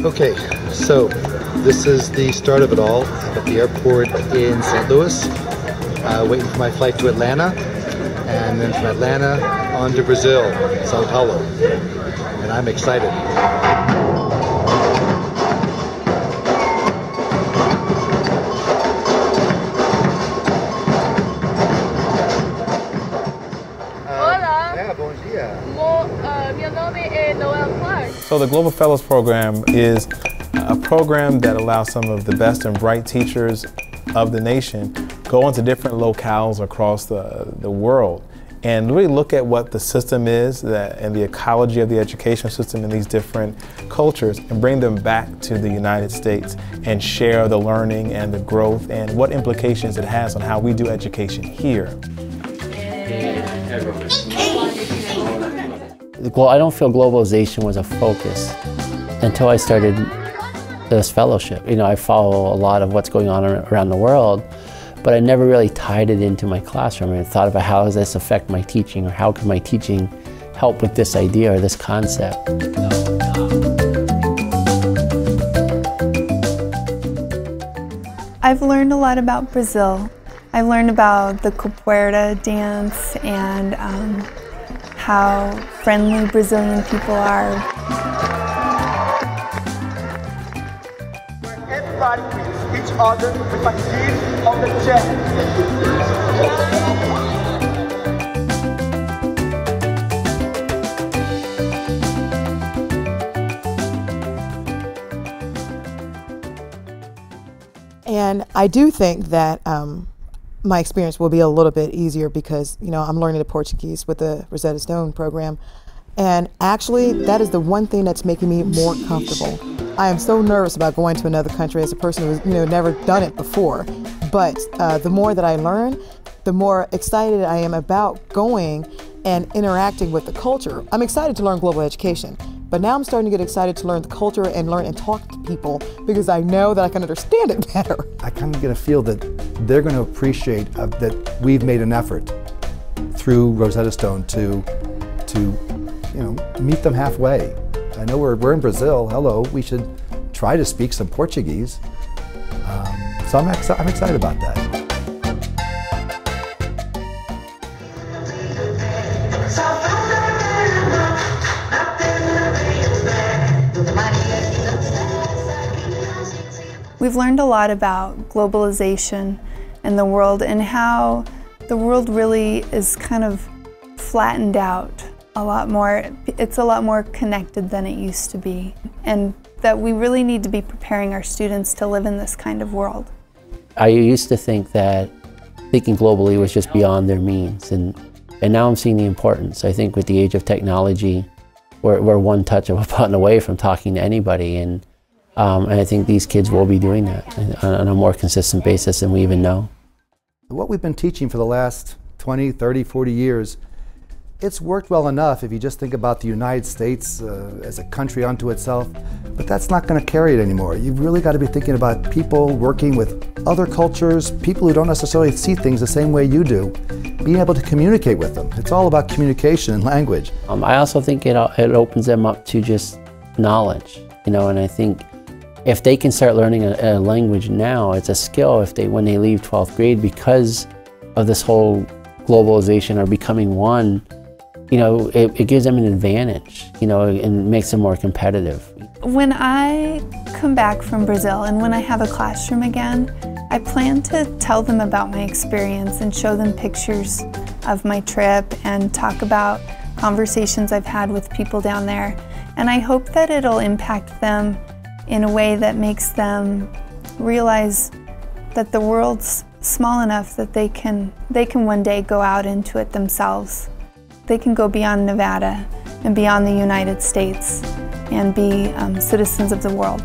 Okay, so this is the start of it all. I'm at the airport in St. Louis, waiting for my flight to Atlanta, and then from Atlanta on to Brazil, Sao Paulo, and I'm excited. So the Global Fellows Program is a program that allows some of the best and bright teachers of the nation go into different locales across the world and really look at what the system is and the ecology of the education system in these different cultures and bring them back to the United States and share the learning and the growth and what implications it has on how we do education here. Well, I don't feel globalization was a focus until I started this fellowship. You know, I follow a lot of what's going on around the world, but I never really tied it into my classroom and thought about how does this affect my teaching or how can my teaching help with this idea or this concept. I've learned a lot about Brazil. I've learned about the capoeira dance and how friendly Brazilian people are. Everybody greets each other with a kiss on the chest. And I do think that my experience will be a little bit easier because, you know, I'm learning the Portuguese with the Rosetta Stone program. And actually, that is the one thing that's making me more comfortable. I am so nervous about going to another country as a person who's, you know, never done it before. But the more that I learn, the more excited I am about going and interacting with the culture. I'm excited to learn global education, but now I'm starting to get excited to learn the culture and learn and talk to people because I know that I can understand it better. I kind of get a feel that they're going to appreciate that we've made an effort through Rosetta Stone to you know, meet them halfway. I know we're in Brazil. Hello, we should try to speak some Portuguese. So I'm excited about that. We've learned a lot about globalization and the world and how the world really is kind of flattened out a lot more. It's a lot more connected than it used to be, and that we really need to be preparing our students to live in this kind of world. I used to think that thinking globally was just beyond their means, and now I'm seeing the importance. I think with the age of technology, we're one touch of a button away from talking to anybody, and I think these kids will be doing that on a more consistent basis than we even know. What we've been teaching for the last 20, 30, 40 years, it's worked well enough if you just think about the United States as a country unto itself, but that's not going to carry it anymore. You've really got to be thinking about people working with other cultures, people who don't necessarily see things the same way you do, being able to communicate with them. It's all about communication and language. I also think it opens them up to just knowledge, you know, and I think if they can start learning a language now, it's a skill when they leave 12th grade because of this whole globalization or becoming one, you know, it gives them an advantage, you know, and makes them more competitive. When I come back from Brazil and when I have a classroom again, I plan to tell them about my experience and show them pictures of my trip and talk about conversations I've had with people down there. And I hope that it'll impact them in a way that makes them realize that the world's small enough that they can one day go out into it themselves. They can go beyond Nevada and beyond the United States and be citizens of the world.